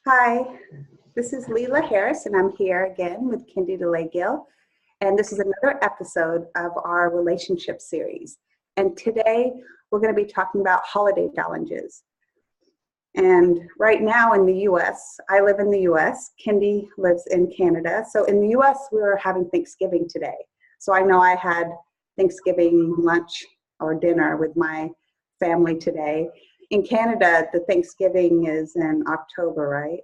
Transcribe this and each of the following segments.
Hi, this is Leela Harris, and I'm here again with Kindi Dulai-Gill. And this is another episode of our relationship series. And today we're going to be talking about holiday challenges. And right now in the US, I live in the US, Kindi lives in Canada. So in the US, we're having Thanksgiving today. So I know I had Thanksgiving lunch or dinner with my family today. In Canada, the Thanksgiving is in October, right?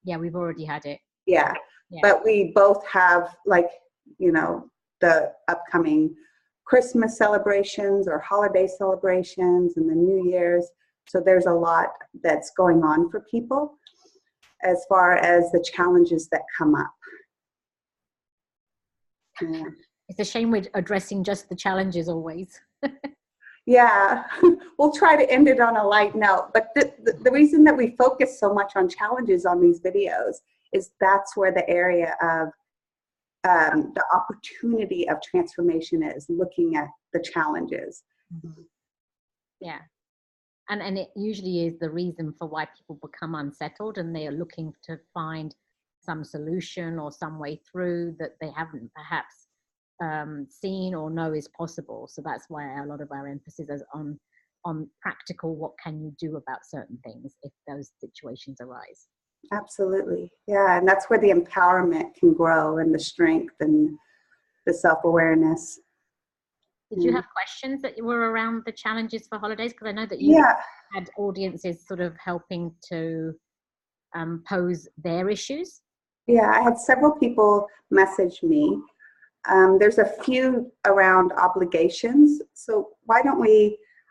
Yeah, we've already had it. Yeah. But we both have the upcoming Christmas celebrations or holiday celebrations and the New Year's. So there's a lot that's going on for people as far as the challenges that come up. Yeah. It's a shame we're addressing just the challenges always. Yeah, we'll try to end it on a light note. But the reason that we focus so much on challenges on these videos is that's where the area of the opportunity of transformation is, looking at the challenges. Mm-hmm. Yeah. And it usually is the reason for why people become unsettled, and they are looking to find some solution or some way through that they haven't perhaps seen or know is possible. So that's why a lot of our emphasis is on practical, what can you do about certain things if those situations arise. Absolutely. Yeah, and that's where the empowerment can grow, and the strength and the self-awareness. Did you have questions that were around the challenges for holidays? Because I know that you had audiences sort of helping to pose their issues. Yeah, I had several people message me. There's a few around obligations. So why don't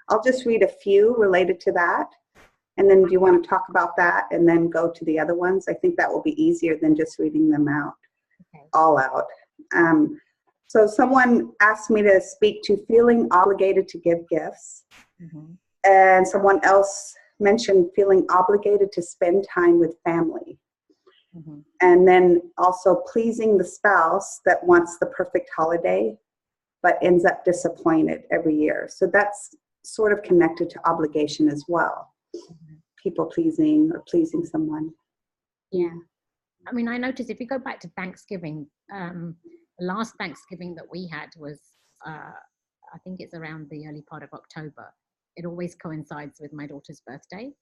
I'll just read a few related to that. And then do you want to talk about that and then go to the other ones? I think that will be easier than just reading them out, all out. So someone asked me to speak to feeling obligated to give gifts. Mm-hmm. And someone else mentioned feeling obligated to spend time with family. Mm-hmm. And then also pleasing the spouse that wants the perfect holiday, but ends up disappointed every year. So that's sort of connected to obligation as well. Mm-hmm. People pleasing or pleasing someone. Yeah. I mean, I noticed if you go back to Thanksgiving, the last Thanksgiving that we had was, I think it's around the early part of October. It always coincides with my daughter's birthday.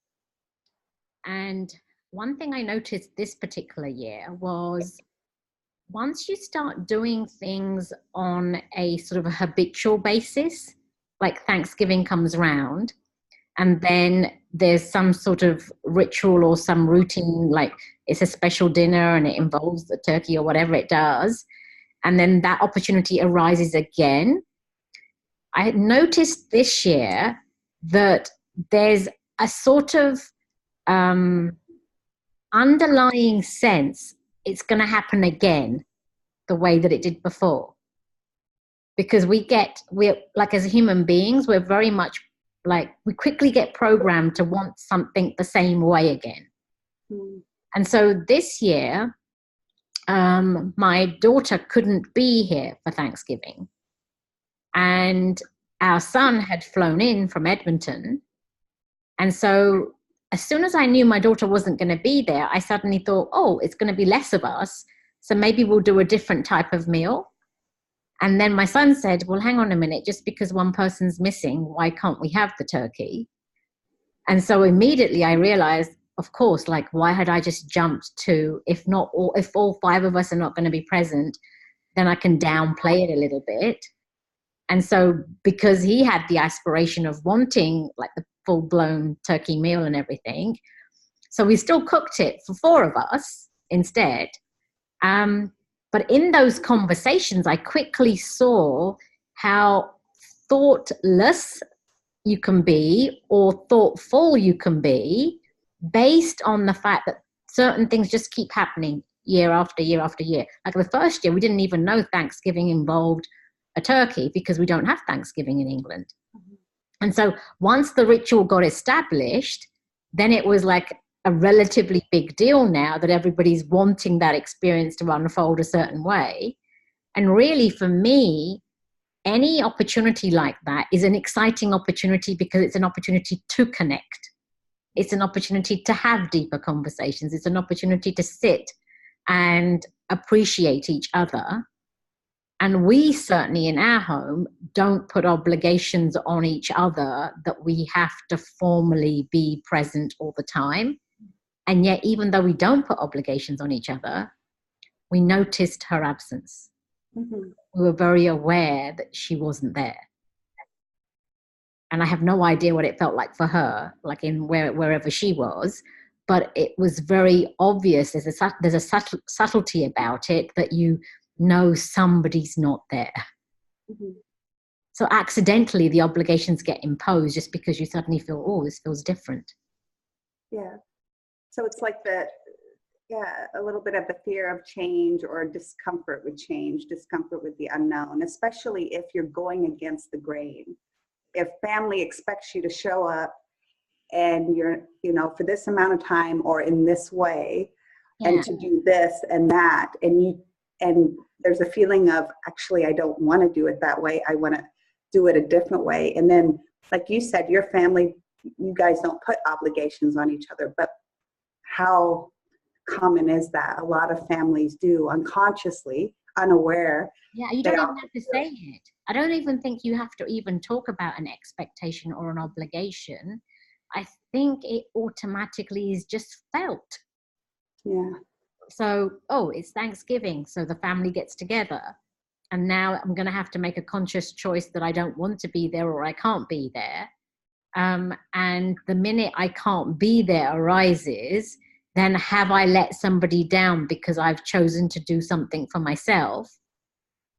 And one thing I noticed this particular year was once you start doing things on a sort of a habitual basis, like Thanksgiving comes around, and then there's some sort of ritual or some routine, like it's a special dinner and it involves the turkey or whatever it does, and then that opportunity arises again. I had noticed this year that there's a sort of underlying sense it's going to happen again the way that it did before, because we're like, as human beings, we're very much like, we quickly get programmed to want something the same way again. And so this year my daughter couldn't be here for Thanksgiving, and our son had flown in from Edmonton, and so as soon as I knew my daughter wasn't going to be there, I suddenly thought, oh, it's going to be less of us, so maybe we'll do a different type of meal. And then my son said, well, hang on a minute, just because one person's missing, why can't we have the turkey? And so immediately I realized, of course, like, why had I just jumped to, if all five of us are not going to be present, then I can downplay it a little bit. And so because he had the aspiration of wanting like the full-blown turkey meal and everything, so we still cooked it for four of us instead. But in those conversations, I quickly saw how thoughtless you can be or thoughtful you can be based on the fact that certain things just keep happening year after year after year. Like the first year, we didn't even know Thanksgiving involved a turkey because we don't have Thanksgiving in England. Mm-hmm. And so once the ritual got established, then it was like a relatively big deal now that everybody's wanting that experience to unfold a certain way. And really, for me, any opportunity like that is an exciting opportunity because it's an opportunity to connect. It's an opportunity to have deeper conversations. It's an opportunity to sit and appreciate each other. And we certainly in our home don't put obligations on each other that we have to formally be present all the time. And yet, even though we don't put obligations on each other, we noticed her absence. Mm-hmm. We were very aware that she wasn't there. And I have no idea what it felt like for her, like in wherever she was. But it was very obvious. There's a subtlety about it that you know somebody's not there. Mm-hmm. So accidentally, the obligations get imposed just because you suddenly feel, oh, this feels different. Yeah. So it's like a little bit of the fear of change or discomfort with change, discomfort with the unknown, especially if you're going against the grain. If family expects you to show up and you're, for this amount of time or in this way, and to do this and that, and there's a feeling of, actually, I don't want to do it that way. I want to do it a different way. And then, like you said, your family, you guys don't put obligations on each other, but how common is that? A lot of families do, unconsciously, unaware. Yeah, you don't even have to say it. I don't even think you have to even talk about an expectation or an obligation. I think it automatically is just felt. Yeah. So, it's Thanksgiving, so the family gets together. And now I'm going to have to make a conscious choice that I don't want to be there or I can't be there. And the minute I can't be there arises, then have I let somebody down because I've chosen to do something for myself?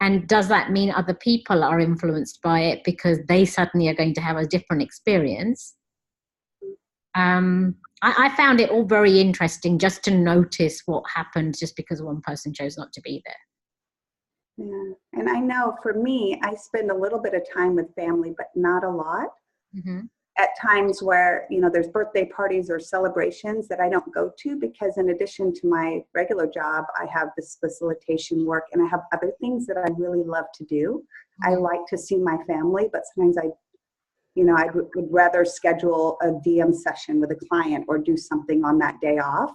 And does that mean other people are influenced by it because they suddenly are going to have a different experience? I found it all very interesting just to notice what happened just because one person chose not to be there. Yeah, and I know for me, I spend a little bit of time with family, but not a lot. Mm-hmm. At times where, there's birthday parties or celebrations that I don't go to because in addition to my regular job, I have this facilitation work and I have other things that I really love to do. Mm-hmm. I like to see my family, but sometimes I would rather schedule a DM session with a client or do something on that day off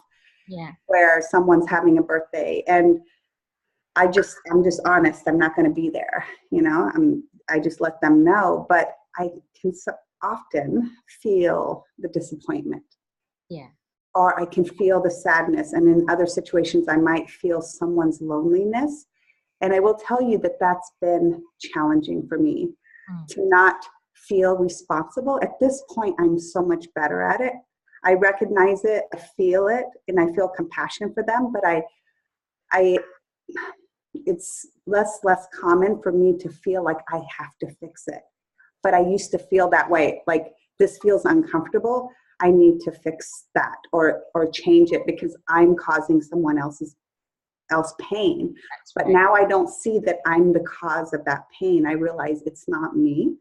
where someone's having a birthday. And I'm just honest. I'm not going to be there. I just let them know, but I can often feel the disappointment. Yeah. Or I can feel the sadness. And in other situations, I might feel someone's loneliness. And I will tell you that that's been challenging for me to not feel responsible. At this point, I'm so much better at it. I recognize it, I feel it, and I feel compassion for them, but it's less common for me to feel like I have to fix it. But I used to feel that way, like this feels uncomfortable. I need to fix that or change it because I'm causing someone else pain. That's but right. Now I don't see that I'm the cause of that pain. I realize it's not me.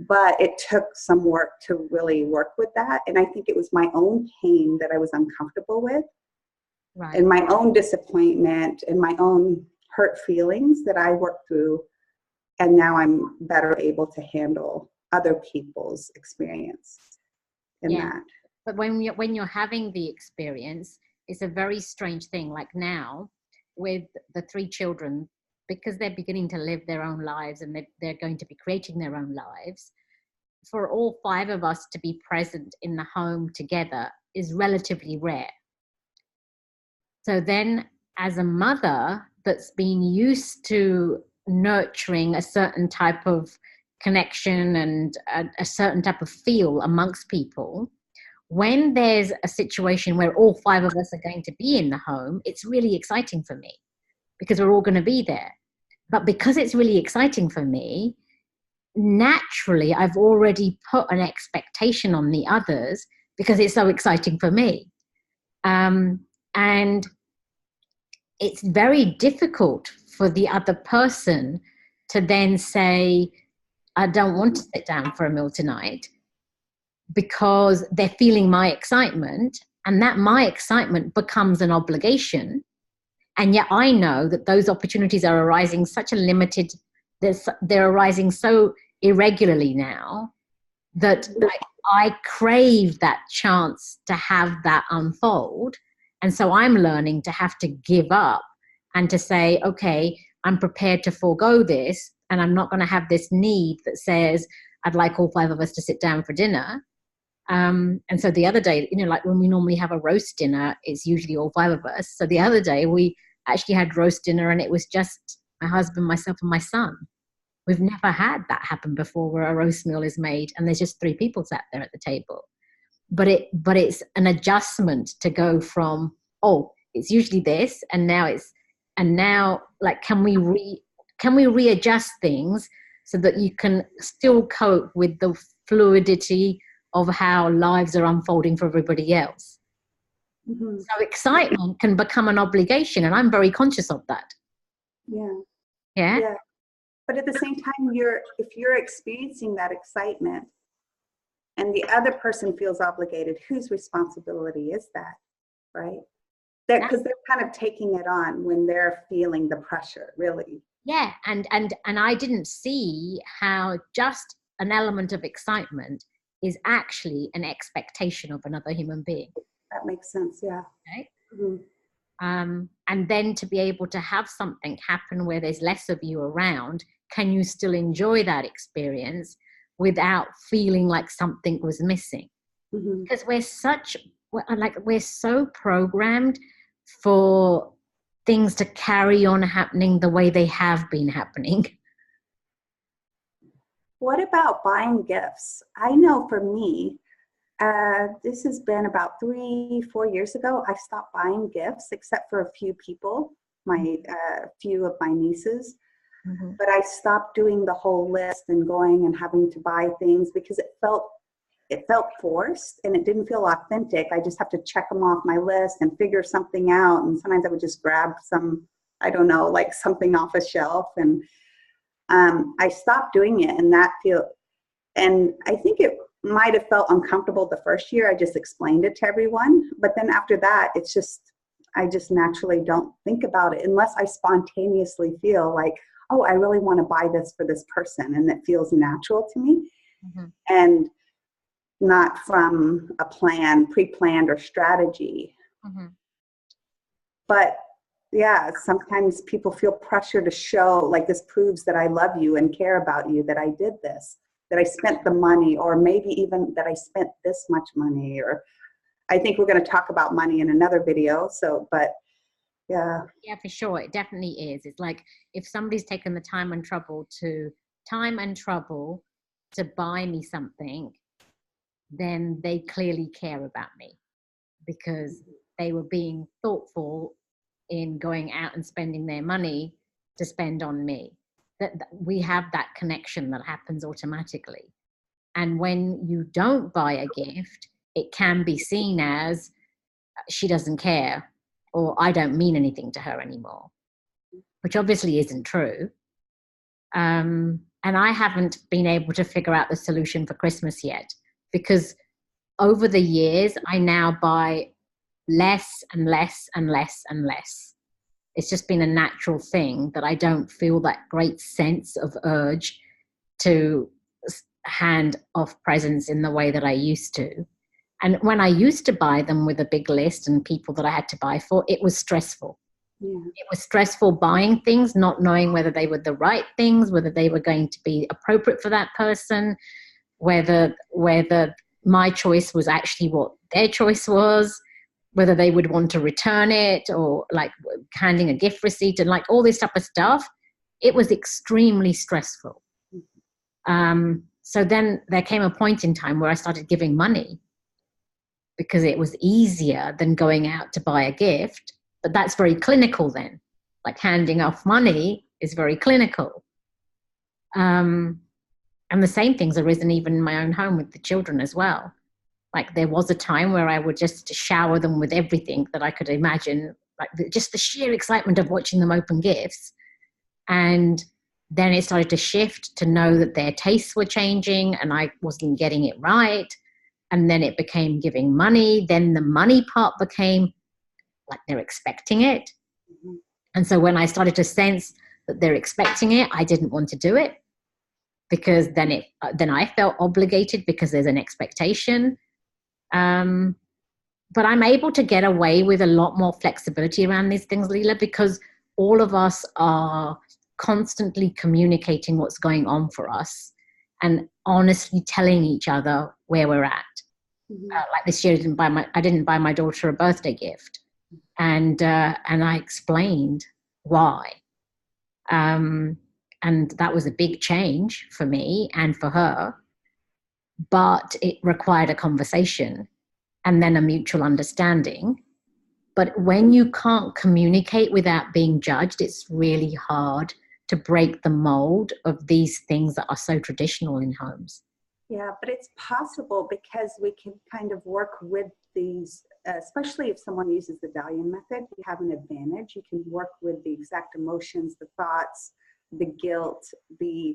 But it took some work to really work with that. And I think it was my own pain that I was uncomfortable with. Right. And my own disappointment and my own hurt feelings that I worked through. And now I'm better able to handle other people's experience in that. But when you're having the experience, it's a very strange thing. Like now with the 3 children, because they're beginning to live their own lives and they're going to be creating their own lives, for all 5 of us to be present in the home together is relatively rare. So then as a mother that's been used to nurturing a certain type of connection and a certain type of feel amongst people, when there's a situation where all 5 of us are going to be in the home, it's really exciting for me because we're all going to be there. But because it's really exciting for me, naturally, I've already put an expectation on the others because it's so exciting for me. And it's very difficult for the other person to then say, I don't want to sit down for a meal tonight because they're feeling my excitement, and that my excitement becomes an obligation. And yet I know that those opportunities are arising they're arising so irregularly now that I crave that chance to have that unfold. And so I'm learning to have to give up and to say, okay, I'm prepared to forego this, and I'm not going to have this need that says I'd like all 5 of us to sit down for dinner. And so the other day, like when we normally have a roast dinner, it's usually all 5 of us. So the other day we actually had roast dinner, and it was just my husband, myself, and my son. We've never had that happen before, where a roast meal is made and there's just 3 people sat there at the table. But it's an adjustment to go from, oh, it's usually this, and now like, can we readjust things so that you can still cope with the fluidity of how lives are unfolding for everybody else. Mm-hmm. So excitement can become an obligation, and I'm very conscious of that. Yeah. But at the same time, if you're experiencing that excitement and the other person feels obligated, whose responsibility is that, right? Because they're kind of taking it on when they're feeling the pressure, really. Yeah, and I didn't see how just an element of excitement is actually an expectation of another human being. That makes sense, yeah. Okay? Mm-hmm. And then to be able to have something happen where there's less of you around, can you still enjoy that experience without feeling like something was missing? Mm-hmm. Because we're so programmed for things to carry on happening the way they have been happening. What about buying gifts? I know for me, this has been about 3-4 years ago, I stopped buying gifts except for a few people, few of my nieces. Mm-hmm. But I stopped doing the whole list and going and having to buy things because it felt forced and it didn't feel authentic. I just have to check them off my list and figure something out. And sometimes I would just grab some, I don't know, like something off a shelf. And I stopped doing it, and I think it might have felt uncomfortable the first year. I just explained it to everyone. But then after that, I just naturally don't think about it unless I spontaneously feel like, oh, I really want to buy this for this person. And it feels natural to me. Mm-hmm. And not from a pre-planned or strategy. Mm-hmm. But yeah, sometimes people feel pressure to show, like, this proves that I love you and care about you, that I did this, that I spent the money, or maybe even that I spent this much money. Or I think we're going to talk about money in another video. So, but yeah. Yeah, for sure. It definitely is. It's like if somebody's taken the time and trouble to buy me something, then they clearly care about me because they were being thoughtful in going out and spending their money to spend on me. That we have that connection that happens automatically. And when you don't buy a gift, it can be seen as she doesn't care, or I don't mean anything to her anymore, which obviously isn't true. And I haven't been able to figure out the solution for Christmas yet, because over the years, I now buy less and less and less and less. It's just been a natural thing that I don't feel that great sense of urge to hand off presents in the way that I used to. And when I used to buy them with a big list and people that I had to buy for, it was stressful. Yeah. It was stressful buying things, not knowing whether they were the right things, whether they were going to be appropriate for that person, whether my choice was actually what their choice was, whether they would want to return it, or like handing a gift receipt and like all this type of stuff. It was extremely stressful. So then there came a point in time where I started giving money because it was easier than going out to buy a gift. But that's very clinical then. Like handing off money is very clinical. And the same things arisen even in my own home with the children as well. Like there was a time where I would just shower them with everything that I could imagine, like just the sheer excitement of watching them open gifts. And then it started to shift to know that their tastes were changing and I wasn't getting it right. And then it became giving money. Then the money part became like they're expecting it. And so when I started to sense that they're expecting it, I didn't want to do it. because then I felt obligated because there's an expectation. But I'm able to get away with a lot more flexibility around these things, Leela, because all of us are constantly communicating what's going on for us and honestly telling each other where we're at. Mm-hmm. Like this year, I didn't buy my daughter a birthday gift, and I explained why. And that was a big change for me and for her, but it required a conversation and then a mutual understanding. But when you can't communicate without being judged, it's really hard to break the mold of these things that are so traditional in homes. Yeah, but it's possible because we can kind of work with these, especially if someone uses the Dalian method, you have an advantage. You can work with the exact emotions, the thoughts, the guilt, the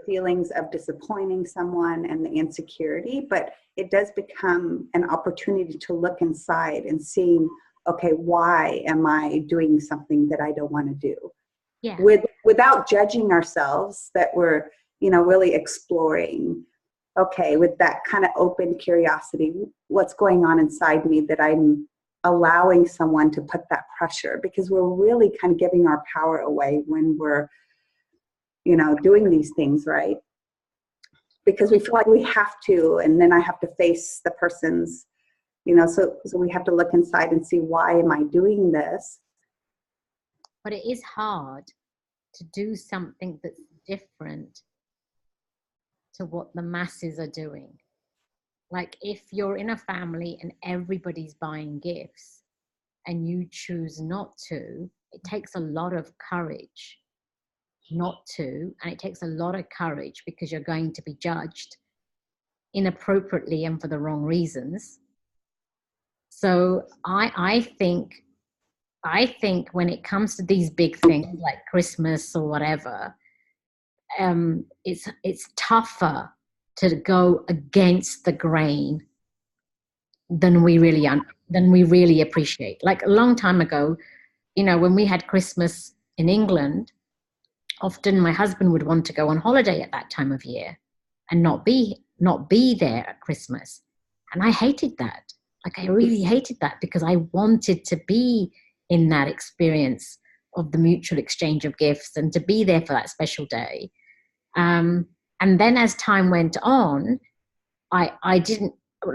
feelings of disappointing someone and the insecurity, but it does become an opportunity to look inside and seeing, okay, why am I doing something that I don't want to do? Yeah. Without judging ourselves, that we're, really exploring, okay, with that kind of open curiosity, what's going on inside me that I'm allowing someone to put that pressure, because we're really kind of giving our power away when we're doing these things, right? Because we feel like we have to, and then I have to face the person's, so we have to look inside and see, why am I doing this? But it is hard to do something that's different to what the masses are doing. Like if you're in a family and everybody's buying gifts and you choose not to, it takes a lot of courage not to, and it takes a lot of courage because you're going to be judged inappropriately and for the wrong reasons. So I think when it comes to these big things like Christmas or whatever, it's tougher to go against the grain than we really appreciate. Like a long time ago, when we had Christmas in England, often my husband would want to go on holiday at that time of year and not be there at Christmas. And I hated that. Like I really hated that because I wanted to be in that experience of the mutual exchange of gifts and to be there for that special day. And then as time went on, I didn't,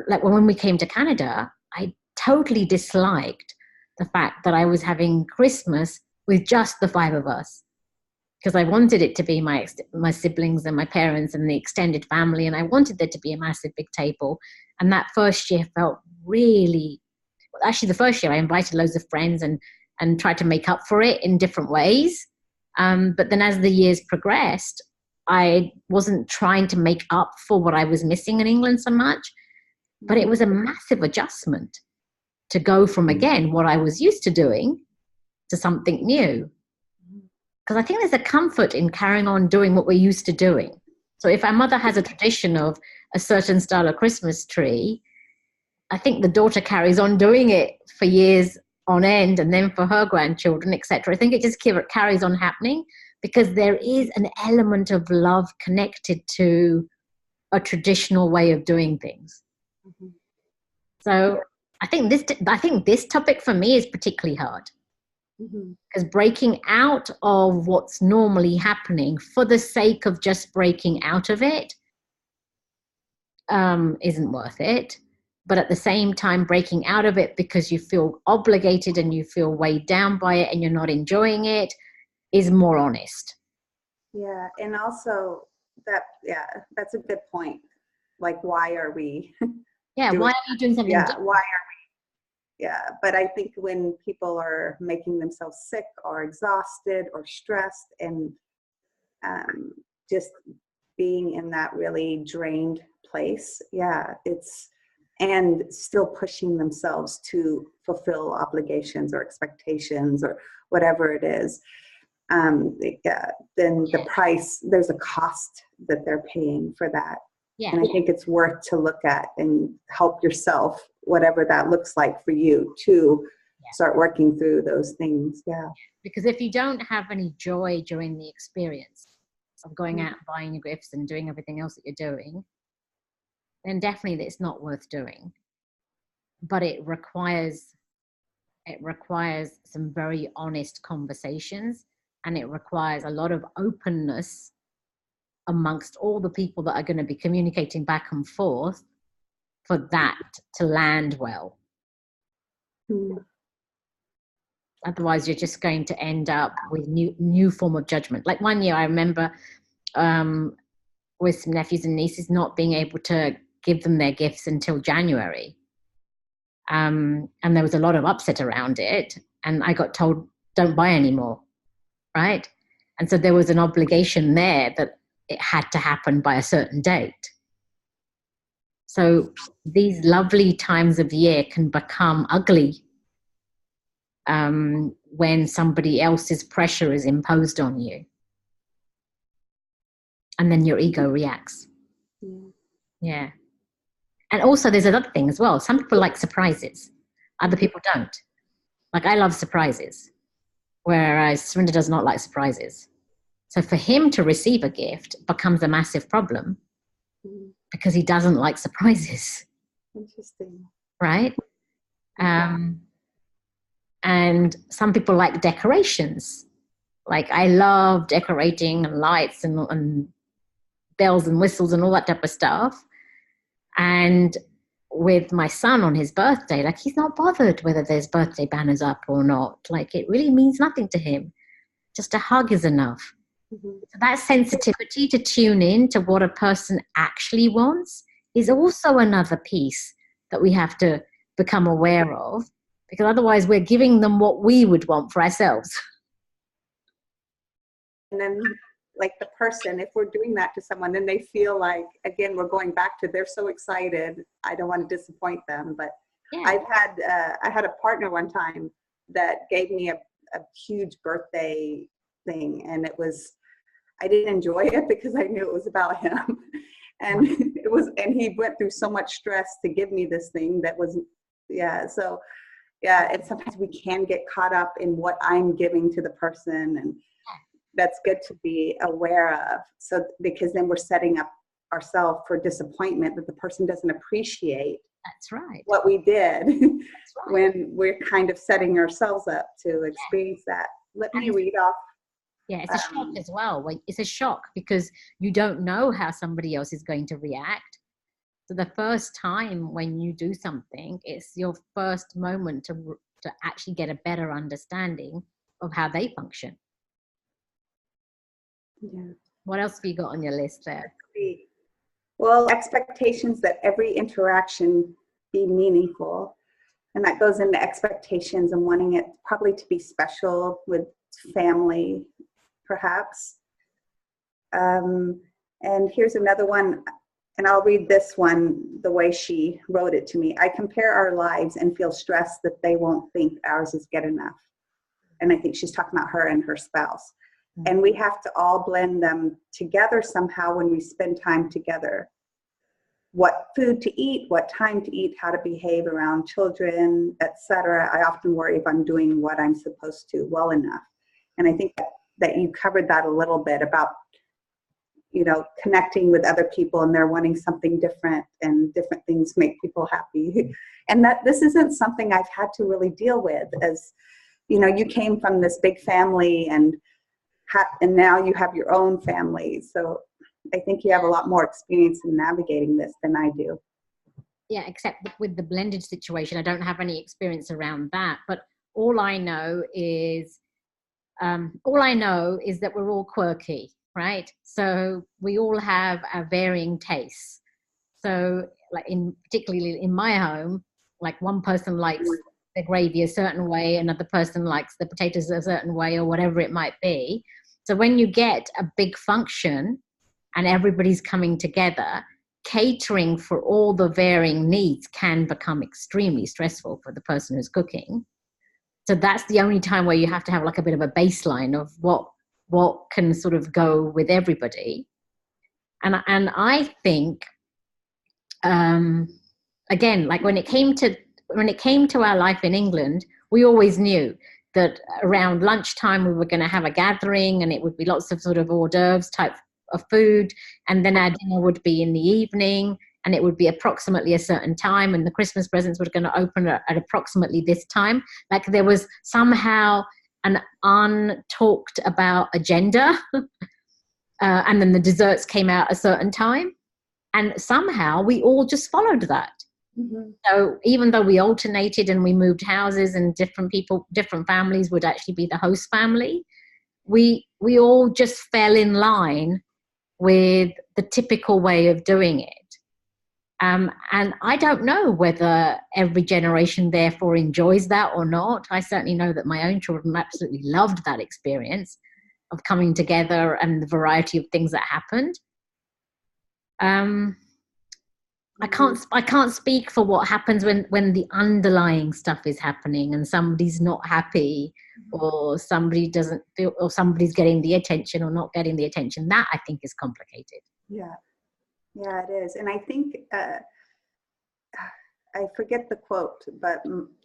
like when we came to Canada, I totally disliked the fact that I was having Christmas with just the five of us, because I wanted it to be my siblings and my parents and the extended family, and I wanted there to be a massive big table. And that first year felt really, well, actually the first year I invited loads of friends and tried to make up for it in different ways. But then as the years progressed, I wasn't trying to make up for what I was missing in England so much, but it was a massive adjustment to go from, again, what I was used to doing to something new. Because I think there's a comfort in carrying on doing what we're used to doing. So if our mother has a tradition of a certain style of Christmas tree, I think the daughter carries on doing it for years on end, and then for her grandchildren, etc. I think it just carries on happening because there is an element of love connected to a traditional way of doing things. Mm-hmm. So I think this topic for me is particularly hard. Because breaking out of what's normally happening for the sake of just breaking out of it isn't worth it. But at the same time, breaking out of it because you feel obligated and you feel weighed down by it and you're not enjoying it is more honest. Yeah, and also that's a good point. Like, why are we? Yeah, why are you doing something? Yeah, different? why are we? Yeah, but I think when people are making themselves sick or exhausted or stressed and just being in that really drained place, and still pushing themselves to fulfill obligations or expectations or whatever it is, then the price, there's a cost that they're paying for that. Yeah. And I think it's worth to look at and help yourself, whatever that looks like for you, to start working through those things. Yeah. Because if you don't have any joy during the experience, of going out and buying your gifts and doing everything else that you're doing, then definitely it's not worth doing. But it requires some very honest conversations, and it requires a lot of openness amongst all the people that are going to be communicating back and forth for that to land well. Otherwise, you're just going to end up with new form of judgment. Like one year, I remember with some nephews and nieces not being able to give them their gifts until January. And there was a lot of upset around it. And I got told, don't buy anymore, right? And so there was an obligation there that it had to happen by a certain date. So these lovely times of year can become ugly when somebody else's pressure is imposed on you. And then your ego reacts. Yeah. And also there's another thing as well. Some people like surprises. Other people don't. Like I love surprises, whereas Surinder does not like surprises. So for him to receive a gift becomes a massive problem because he doesn't like surprises. Interesting. Right? And some people like decorations. Like I love decorating and lights and bells and whistles and all that type of stuff. And with my son on his birthday, like he's not bothered whether there's birthday banners up or not. Like it really means nothing to him. Just a hug is enough. So that sensitivity to tune in to what a person actually wants is also another piece that we have to become aware of, because otherwise we're giving them what we would want for ourselves. And then like the person, if we're doing that to someone, then they feel like, again, we're going back to they're so excited, I don't want to disappoint them. But yeah. I had a partner one time that gave me a huge birthday thing, and I didn't enjoy it because I knew it was about him. And he went through so much stress to give me this thing that was, so and sometimes we can get caught up in what I'm giving to the person, and that's good to be aware of. So, because then we're setting up ourselves for disappointment that the person doesn't appreciate. That's right. What we did. That's right. When we're kind of setting ourselves up to experience that. Let me read off. Yeah, it's a shock as well. It's a shock because you don't know how somebody else is going to react. So the first time when you do something, it's your first moment to actually get a better understanding of how they function. Yeah. What else have you got on your list there? Well, expectations that every interaction be meaningful. And that goes into expectations and wanting it probably to be special with family, perhaps. And here's another one, and I'll read this one the way she wrote it to me. I compare our lives and feel stressed that they won't think ours is good enough. And I think she's talking about her and her spouse. And we have to all blend them together somehow when we spend time together. What food to eat, what time to eat, how to behave around children, etc. I often worry if I'm doing what I'm supposed to well enough. And I think that you covered that a little bit about, connecting with other people and they're wanting something different, and different things make people happy. And that this isn't something I've had to really deal with, as, you came from this big family and now you have your own family. So I think you have a lot more experience in navigating this than I do. Yeah, except with the blended situation, I don't have any experience around that. But all I know is that we're all quirky, right? So we all have our varying tastes. So like particularly in my home, like one person likes the gravy a certain way, another person likes the potatoes a certain way, or whatever it might be. So when you get a big function and everybody's coming together, catering for all the varying needs can become extremely stressful for the person who's cooking. So that's the only time where you have to have like a bit of a baseline of what can sort of go with everybody. And I think, again, like when it came to our life in England, we always knew that around lunchtime we were going to have a gathering, and it would be lots of sort of hors d'oeuvres type of food, and then our dinner would be in the evening, and it would be approximately a certain time, and the Christmas presents were going to open at approximately this time. Like there was somehow an untalked about agenda, and then the desserts came out a certain time, and somehow we all just followed that. Mm-hmm. So even though we alternated and we moved houses and different people, different families would actually be the host family, we all just fell in line with the typical way of doing it. And I don't know whether every generation therefore enjoys that or not. I certainly know that my own children absolutely loved that experience of coming together and the variety of things that happened. I can't speak for what happens when the underlying stuff is happening and somebody's not happy, or somebody doesn't feel, or somebody's getting the attention or not getting the attention. That I think is complicated. Yeah, it is. And I think, I forget the quote, but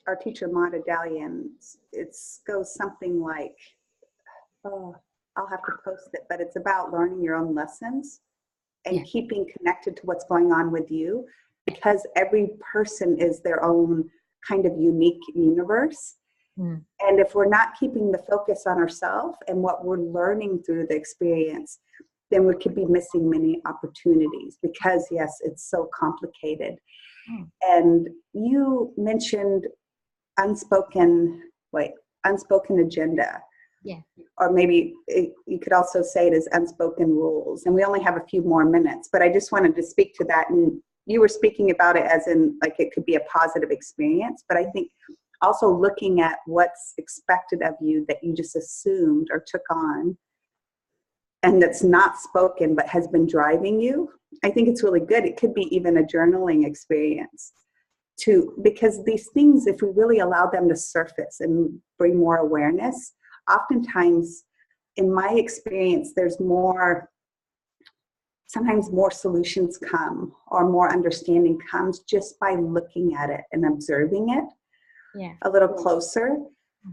our teacher, Mada Dalian, it goes something like, oh, I'll have to post it, but it's about learning your own lessons and keeping connected to what's going on with you, because every person is their own kind of unique universe. And if we're not keeping the focus on ourselves and what we're learning through the experience, then we could be missing many opportunities, because yes, it's so complicated. And you mentioned unspoken agenda. Yeah. Or maybe you could also say it as unspoken rules. And we only have a few more minutes, but I just wanted to speak to that. And you were speaking about it as in like it could be a positive experience, but I think also looking at what's expected of you that you just assumed or took on and that's not spoken but has been driving you. I think it's really good. It could be even a journaling experience too, because these things, if we really allow them to surface and bring more awareness, oftentimes, in my experience, sometimes more solutions come or more understanding comes just by looking at it and observing it a little closer,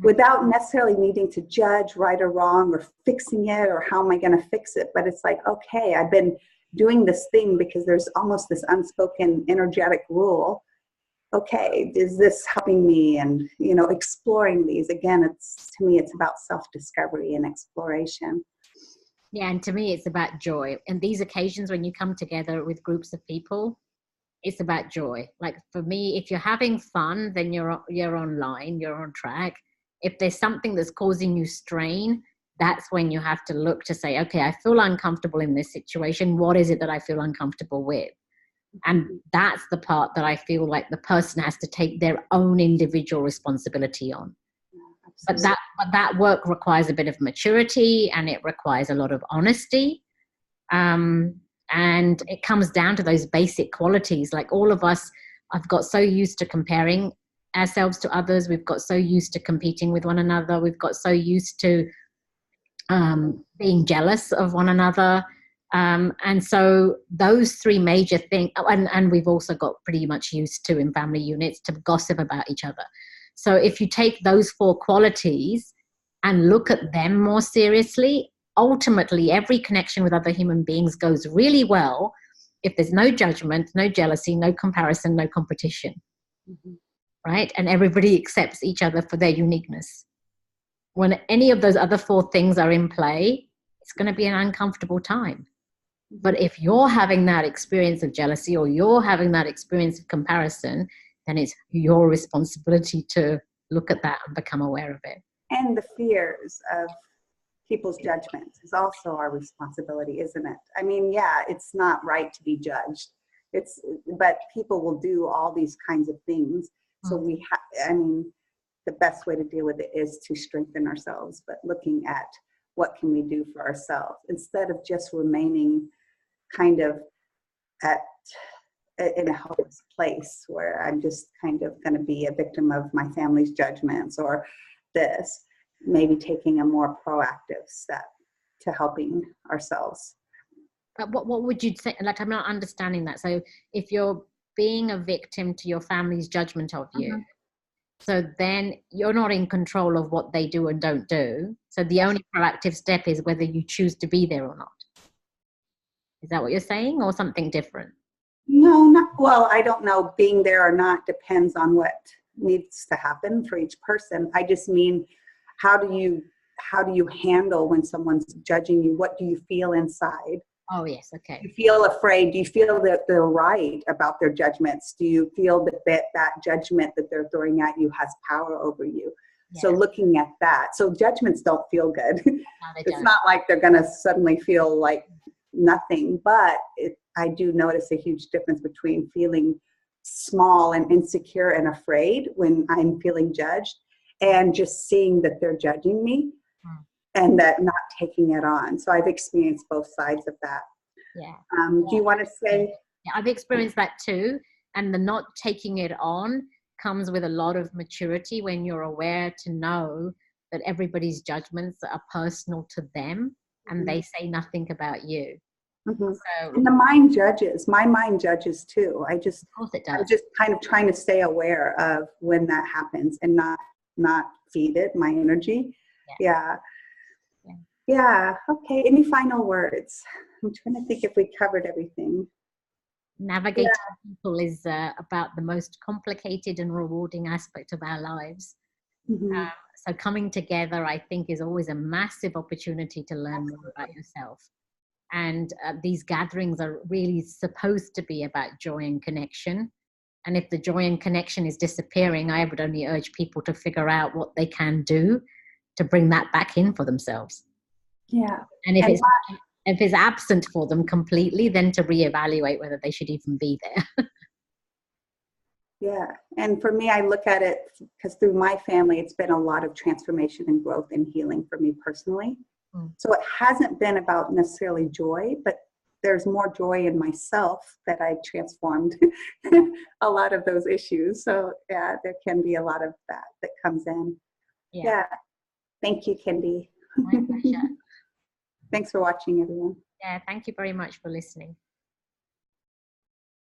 without necessarily needing to judge right or wrong or fixing it or how am I going to fix it. But it's like, okay, I've been doing this thing because there's almost this unspoken energetic rule. Okay, is this helping me? And, exploring these. Again, to me, it's about self-discovery and exploration. Yeah, and to me, it's about joy. And these occasions when you come together with groups of people, it's about joy. Like for me, if you're having fun, then you're online, you're on track. If there's something that's causing you strain, that's when you have to look to say, okay, I feel uncomfortable in this situation. What is it that I feel uncomfortable with? And that's the part that I feel like the person has to take their own individual responsibility on. But that work requires a bit of maturity, and it requires a lot of honesty. And it comes down to those basic qualities. Like all of us have got so used to comparing ourselves to others. We've got so used to competing with one another. We've got so used to being jealous of one another. And so those three major things, and we've also got pretty much used to in family units to gossip about each other. So if you take those four qualities and look at them more seriously, ultimately every connection with other human beings goes really well if there's no judgment, no jealousy, no comparison, no competition, right? And everybody accepts each other for their uniqueness. When any of those other four things are in play, it's going to be an uncomfortable time. But if you're having that experience of jealousy or you're having that experience of comparison, then it's your responsibility to look at that and become aware of it. And the fears of people's judgments is also our responsibility, isn't it? I mean, yeah, it's not right to be judged. But people will do all these kinds of things. So the best way to deal with it is to strengthen ourselves, but looking at what can we do for ourselves instead of just remaining kind of in a helpless place where I'm just kind of going to be a victim of my family's judgments or this, maybe taking a more proactive step to helping ourselves. But what would you say? Like, I'm not understanding that. So if you're being a victim to your family's judgment of you, so then you're not in control of what they do and don't do. So the only proactive step is whether you choose to be there or not. Is that what you're saying, or something different? No, not, well, I don't know. Being there or not depends on what needs to happen for each person. I just mean, how do you handle when someone's judging you? What do you feel inside? Oh, yes. Okay. Do you feel afraid? Do you feel that they're right about their judgments? Do you feel that judgment that they're throwing at you has power over you? Yeah. So looking at that. So judgments don't feel good. No, it's not like they're going to suddenly feel like nothing, but I do notice a huge difference between feeling small and insecure and afraid when I'm feeling judged, and just seeing that they're judging me. And that not taking it on. So I've experienced both sides of that. Yeah. Do you want to say? Yeah, I've experienced that too. And the not taking it on comes with a lot of maturity when you're aware to know that everybody's judgments are personal to them, and they say nothing about you. Mm-hmm. So, and the mind judges. My mind judges too. Of course it does. I'm just kind of trying to stay aware of when that happens and not feed it my energy. Yeah. Yeah. Okay. Any final words? I'm trying to think if we covered everything. Navigating people is about the most complicated and rewarding aspect of our lives. Mm-hmm. So coming together, I think, is always a massive opportunity to learn more about yourself. And these gatherings are really supposed to be about joy and connection. And if the joy and connection is disappearing, I would only urge people to figure out what they can do to bring that back in for themselves. Yeah. And if it's absent for them completely, then to reevaluate whether they should even be there. Yeah. And for me, I look at it because through my family, it's been a lot of transformation and growth and healing for me personally. So it hasn't been about necessarily joy, but there's more joy in myself that I transformed a lot of those issues. So yeah, there can be a lot of that comes in. Yeah. Thank you, Kindi. My pleasure. Thanks for watching, everyone. Yeah, thank you very much for listening.